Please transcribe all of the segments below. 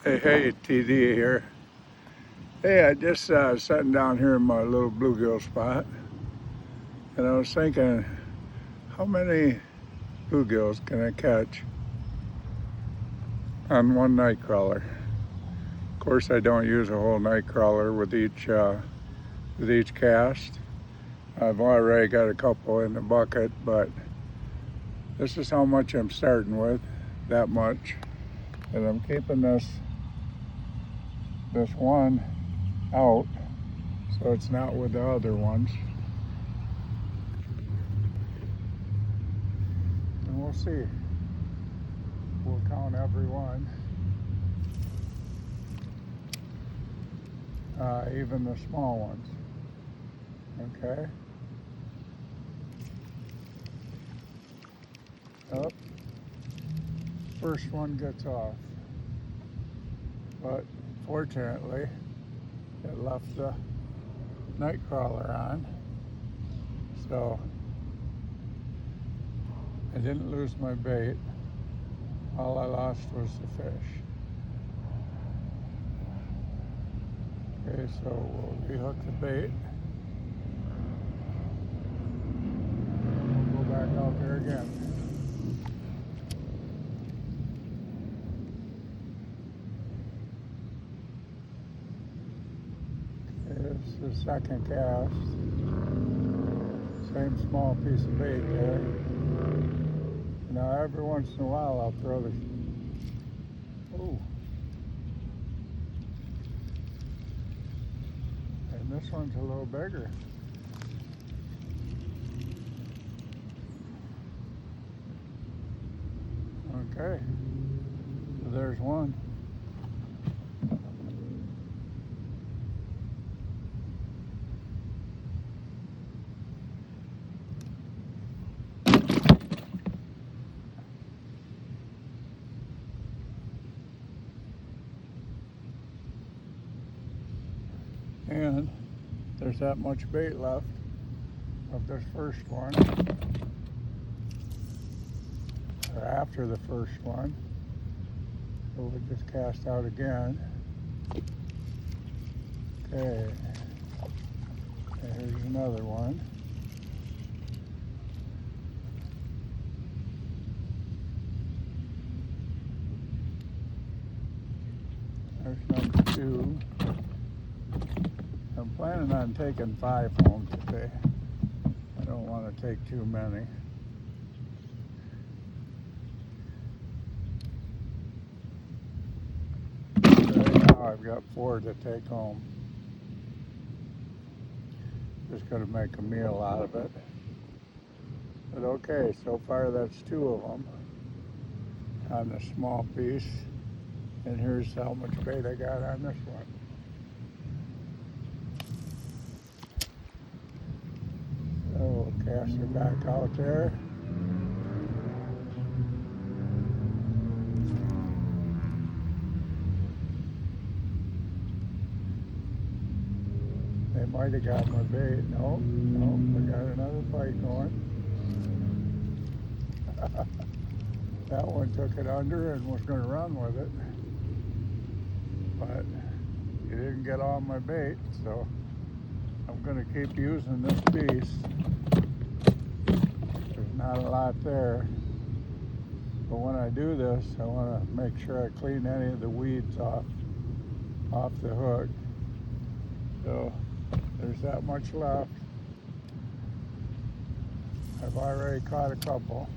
Hey, TD here. Hey, I just sitting down here in my little bluegill spot, and I was thinking, how many bluegills can I catch on one nightcrawler? Of course, I don't use a whole nightcrawler with each cast. I've already got a couple in the bucket, but this is how much I'm starting with, that much, and I'm keeping this one out so it's not with the other ones. And we'll see. We'll count every one, even the small ones. Okay. Oh, first one gets off, but fortunately it left the nightcrawler on, so I didn't lose my bait. All I lost was the fish. Okay, so we'll rehook the bait. We'll go back out there again. It's the second cast. Same small piece of bait there. Now every once in a while I'll throw the, oh. And this one's a little bigger. Okay, so there's one. And there's that much bait left of this first one, or after the first one. So we'll just cast out again. Okay, and here's another one. There's number 2. I'm planning on taking 5 home today. I don't want to take too many. Right now I've got 4 to take home. Just going to make a meal out of it. But okay, so far that's 2 of them on the small piece. And here's how much bait I got on this one. So we'll cast her back out there. They might have got my bait. Nope, I got another bite going. That one took it under and was going to run with it. But you didn't get all my bait, so I'm going to keep using this piece. There's not a lot there. But when I do this, I want to make sure I clean any of the weeds off the hook. So there's that much left. I've already caught a couple.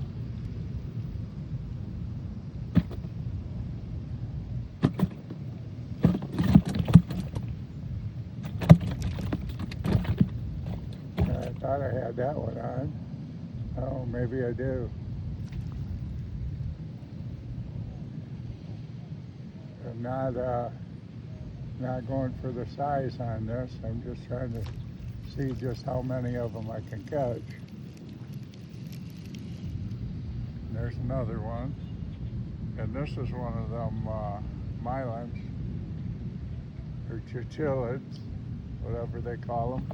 I thought I had that one on. Oh, maybe I do. I'm not going for the size on this. I'm just trying to see just how many of them I can catch. And there's another one. And this is one of them mylons, or chinchillas, whatever they call them.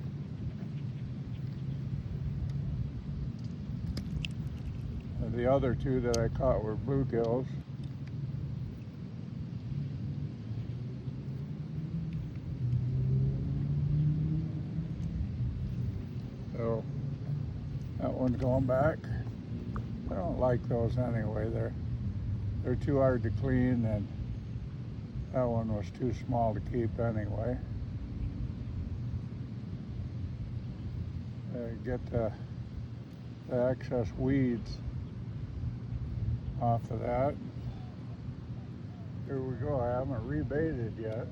And the other 2 that I caught were bluegills. So that one's going back. I don't like those anyway. They're too hard to clean, and that one was too small to keep anyway. Get the excess weeds off of that. Here we go. I haven't rebaited yet.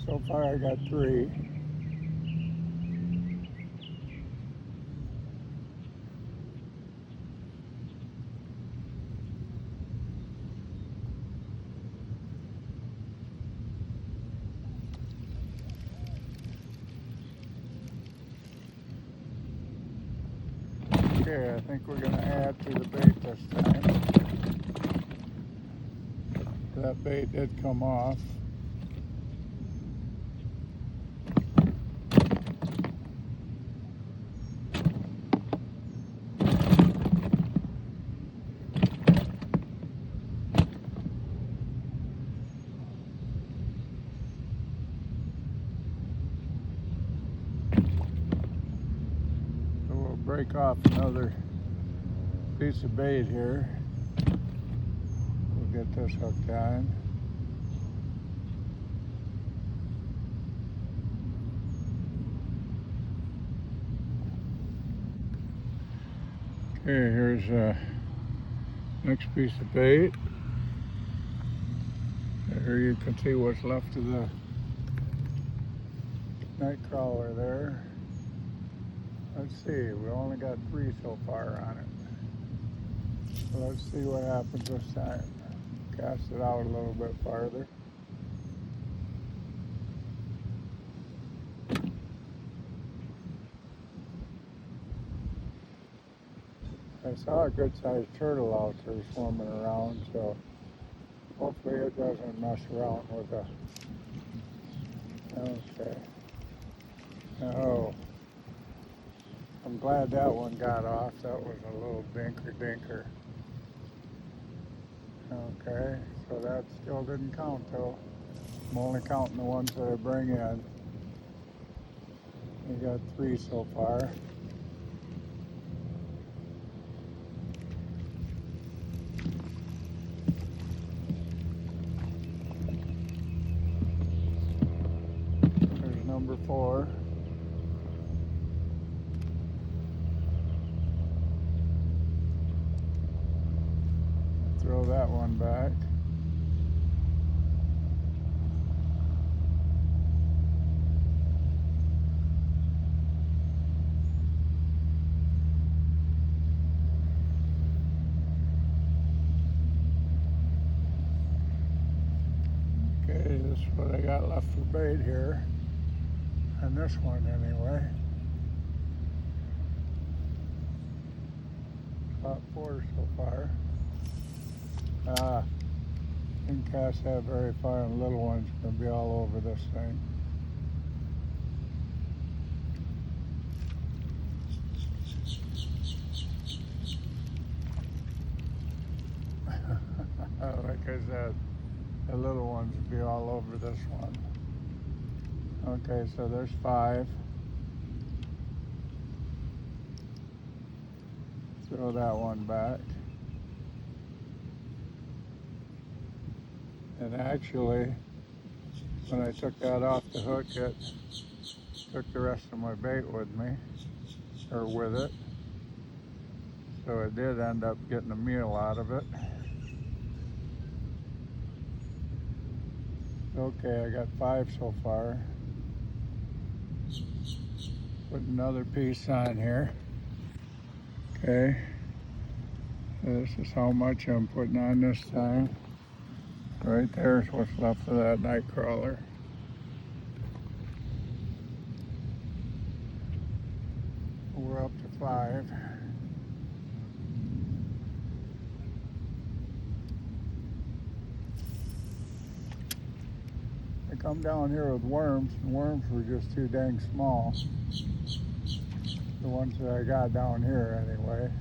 So far I got 3. Okay, I think we're going to add to the bait this time. That bait did come off. Break off another piece of bait here. We'll get this hooked on. Okay, here's next piece of bait. Here you can see what's left of the Nightcrawler there. Let's see, we only got 3 so far on it. So let's see what happens this time. Cast it out a little bit farther. I saw a good sized turtle out there swimming around, so hopefully it doesn't mess around with the... Okay. Oh. I'm glad that one got off. That was a little dinker. Okay, so that still didn't count though. I'm only counting the ones that I bring in. We got 3 so far. There's number 4. Throw that one back. Okay, this is what I got left for bait here. And this one anyway. Caught 4 so far. Didn't cast that very far, and the little one's going to be all over this thing. Like I said, the little ones will be all over this one. Okay, so there's 5. Throw that one back. And actually, when I took that off the hook, it took the rest of my bait with me, or with it. So it did end up getting a meal out of it. Okay, I got 5 so far. Put another piece on here. Okay, this is how much I'm putting on this time. Right there's what's left of that Nightcrawler. We're up to 5. I come down here with worms, and worms were just too dang small. The ones that I got down here anyway.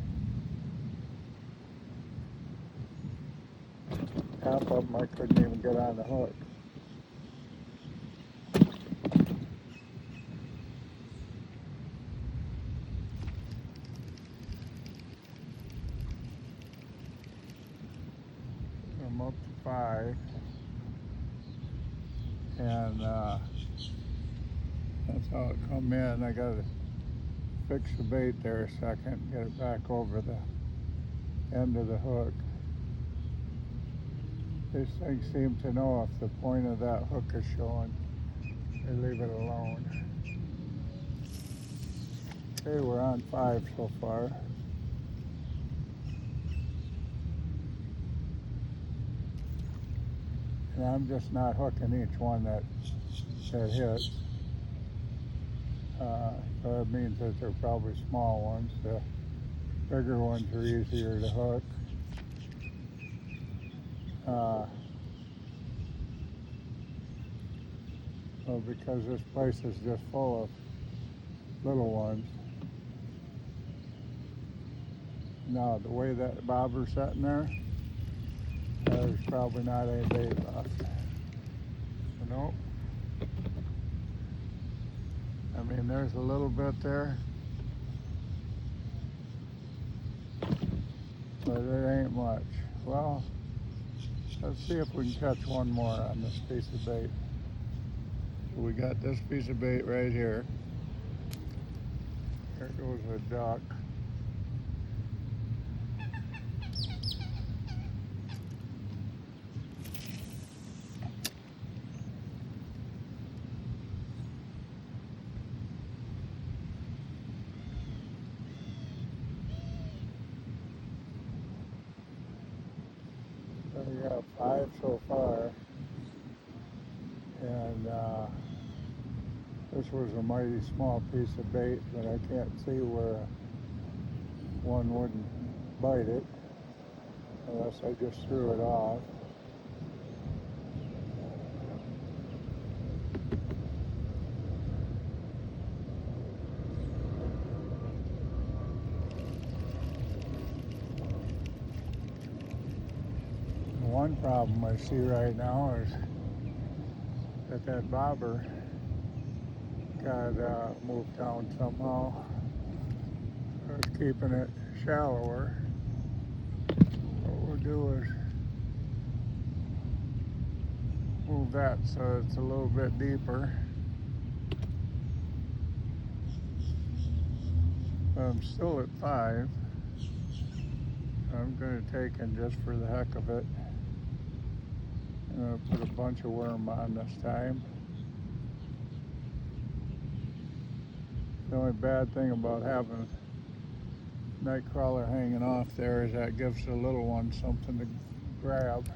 Half of them I couldn't even get on the hook. I'm up to 5, and that's how it come in. I gotta fix the bait there a second, get it back over the end of the hook. These things seem to know if the point of that hook is showing, they leave it alone. Okay, we're on 5 so far. And I'm just not hooking each one that hits. So that means that they're probably small ones. The bigger ones are easier to hook. Well, because this place is just full of little ones. Now, the way that bobber's sitting there, there's probably not any bait left. So, nope. I mean, there's a little bit there, but it ain't much. Well, let's see if we can catch one more on this piece of bait. So we got this piece of bait right here. There goes a duck. So we got 5 so far, and this was a mighty small piece of bait, but I can't see where one wouldn't bite it unless I just threw it off. One problem I see right now is that bobber got moved down somehow. It's keeping it shallower. What we'll do is move that so it's a little bit deeper. But I'm still at 5. I'm going to take in just for the heck of it. I'm going to put a bunch of worm on this time. The only bad thing about having Nightcrawler hanging off there is that gives the little one something to grab.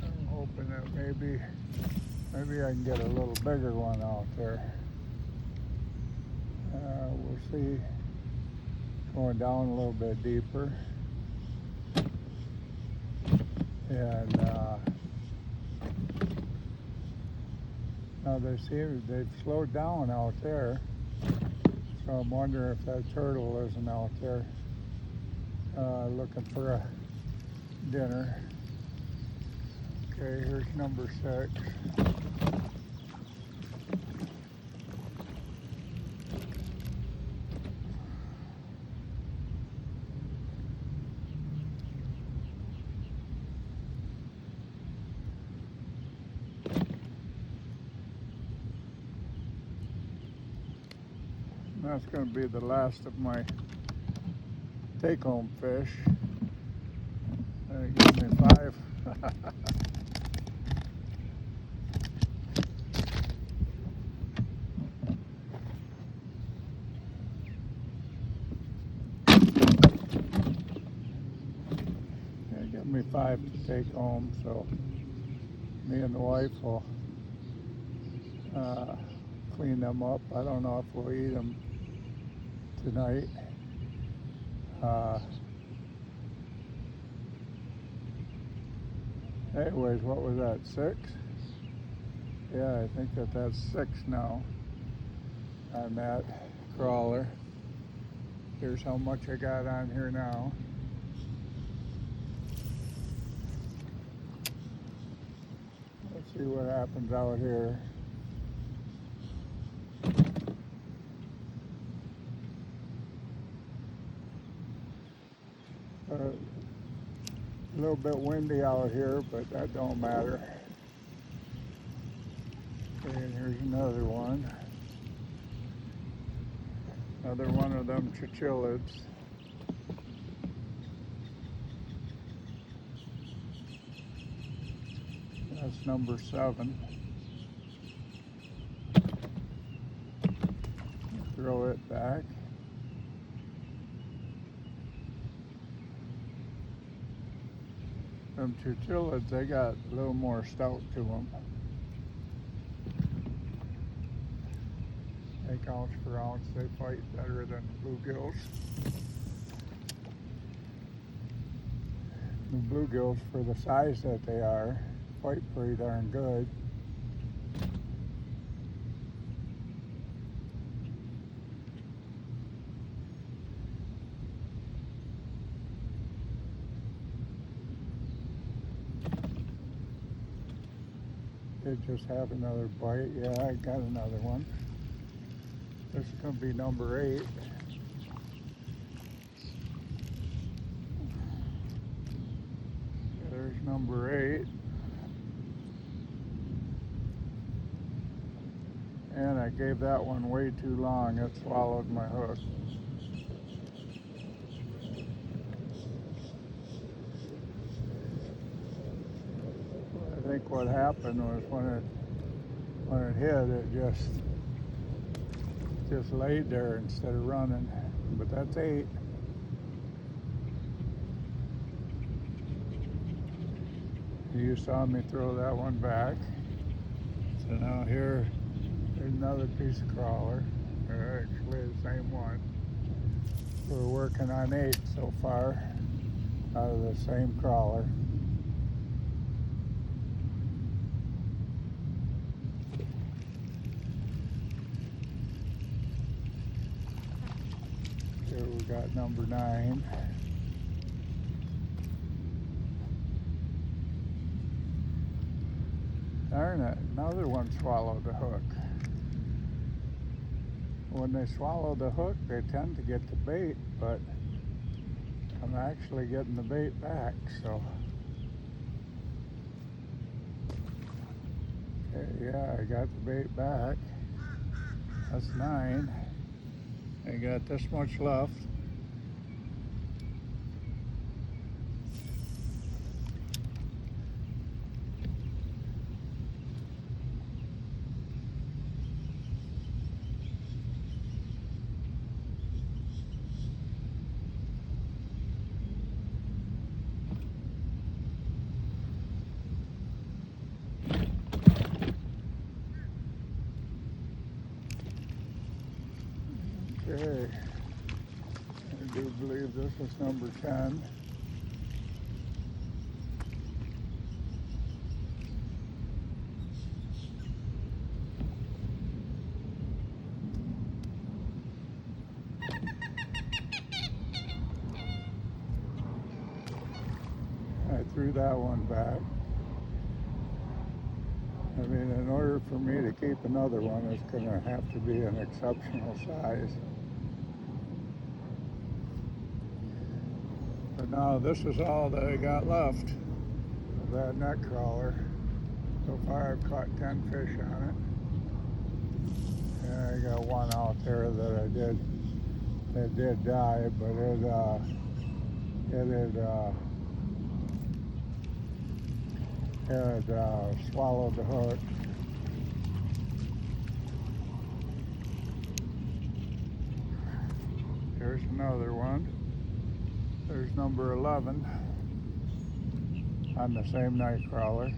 I'm hoping that maybe I can get a little bigger one out there. We'll see. Going down a little bit deeper. And now they've slowed down out there. So I'm wondering if that turtle isn't out there looking for a dinner. Okay, here's number 6. That's going to be the last of my take-home fish. That gives me 5. Yeah, give me 5 to take home, so me and the wife will clean them up. I don't know if we'll eat them tonight. Anyways, what was that, 6? Yeah, I think that's 6 now on that crawler. Here's how much I got on here now. See what happens out here. A little bit windy out here, but that don't matter. Okay, and here's another one. Another one of them chinchillas. That's number 7. Throw it back. Them chinchillas, they got a little more stout to them. Take ounce for ounce, they fight better than bluegills. The bluegills, for the size that they are, fight pretty darn good. Did just have another bite. Yeah, I got another one. This is going to be number 8. Yeah, there's number 8. And I gave that one way too long. It swallowed my hook. I think what happened was when it hit, it just laid there instead of running. But that's 8. You saw me throw that one back. So now here's another piece of crawler. They're actually the same one. We're working on 8 so far out of the same crawler. Here we got number 9. Darn it, another one swallowed the hook. When they swallow the hook, they tend to get the bait, but I'm actually getting the bait back, so. Okay, yeah, I got the bait back. That's 9. I got this much left. Okay, I do believe this is number 10. I threw that one back. I mean, in order for me to keep another one, it's going to have to be an exceptional size. But now this is all that I got left of that Nightcrawler. So far I've caught 10 fish on it. And I got one out there that did die, but it had swallowed the hook. Here's another one. There's number 11 on the same Nightcrawler.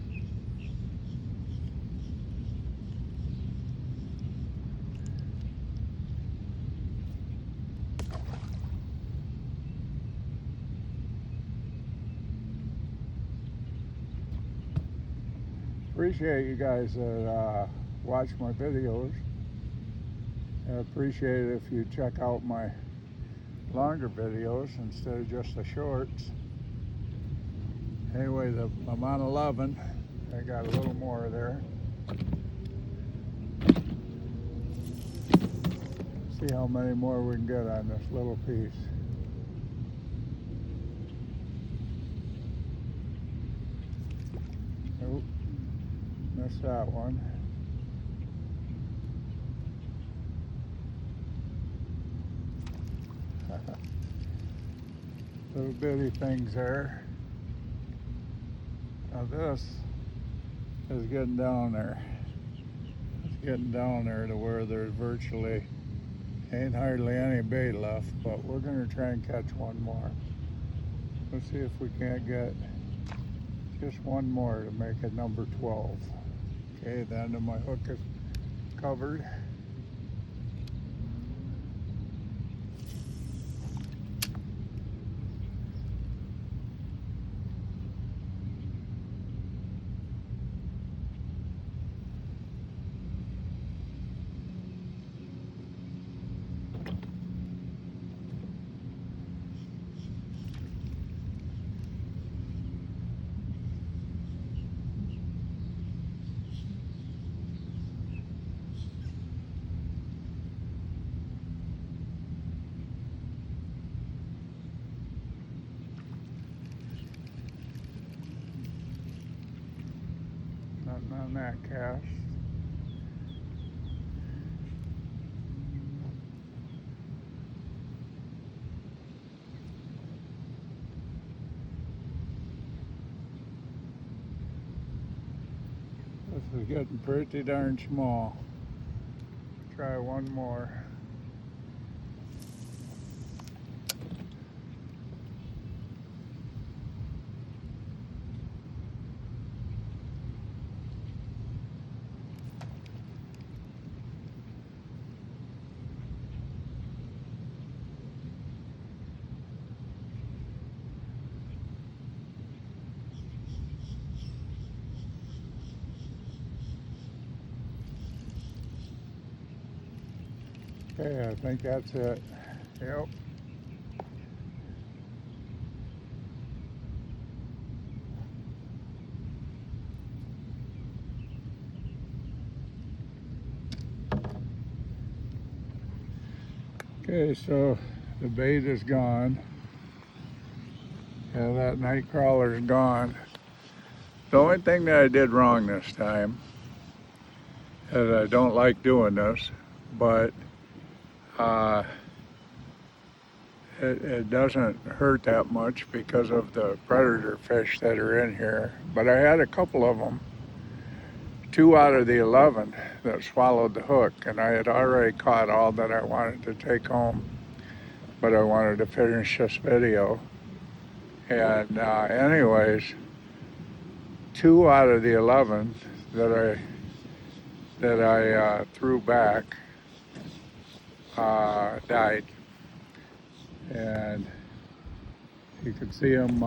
Appreciate you guys that watch my videos. I appreciate it if you check out my longer videos instead of just the shorts. Anyway, I'm on 11, I got a little more there. See how many more we can get on this little piece. Nope, missed that one. Little bitty things there. Now this is getting down there. It's getting down there to where there's virtually ain't hardly any bait left, but we're gonna try and catch one more. Let's see if we can't get just one more to make it number 12. Okay, the end of my hook is covered. Nothing on that cast. This is getting pretty darn small. Try one more. Okay, I think that's it. Yep. Okay, so the bait is gone. Yeah, that Nightcrawler is gone. The only thing that I did wrong this time is I don't like doing this, but it doesn't hurt that much because of the predator fish that are in here. But I had a couple of them, 2 out of the 11 that swallowed the hook, and I had already caught all that I wanted to take home, but I wanted to finish this video. And anyways, 2 out of the 11 that I threw back died, and you can see them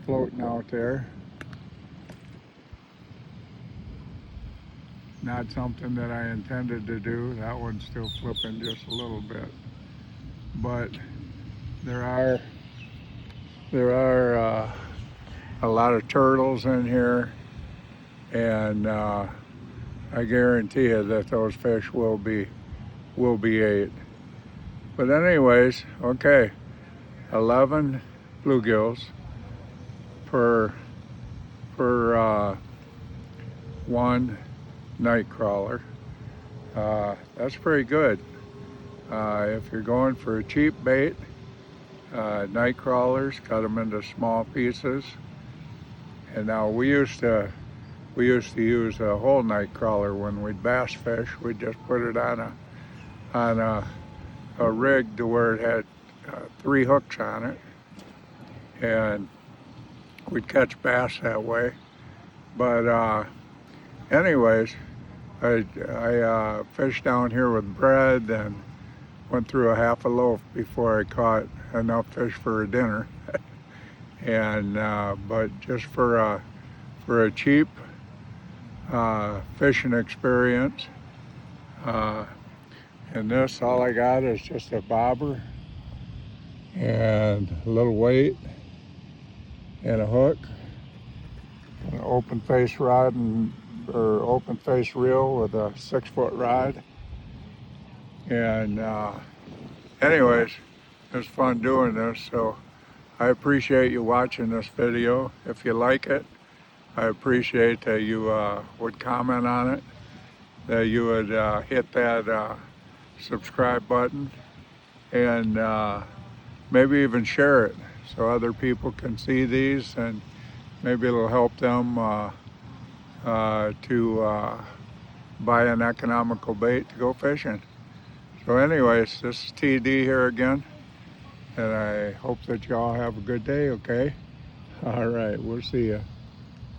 floating out there. Not something that I intended to do. That one's still flipping just a little bit, but there are a lot of turtles in here, and I guarantee you that those fish will be ate. But anyways, okay, 11 bluegills per one Nightcrawler. That's pretty good. If you're going for a cheap bait, Nightcrawlers, cut them into small pieces. And now we used to use a whole Nightcrawler when we'd bass fish. We'd just put it on a rig to where it had 3 hooks on it, and we'd catch bass that way. But anyways, I fished down here with bread and went through a half a loaf before I caught enough fish for a dinner. And but just for a cheap fishing experience, and this, all I got is just a bobber and a little weight and a hook. open face rod or open face reel with a 6-foot rod. And anyways, it was fun doing this, so I appreciate you watching this video. If you like it, I appreciate that you would comment on it, that you would hit that subscribe button, and maybe even share it so other people can see these, and maybe it'll help them to buy an economical bait to go fishing. So anyways, this is TD here again, and I hope that y'all have a good day, okay? All right, we'll see ya.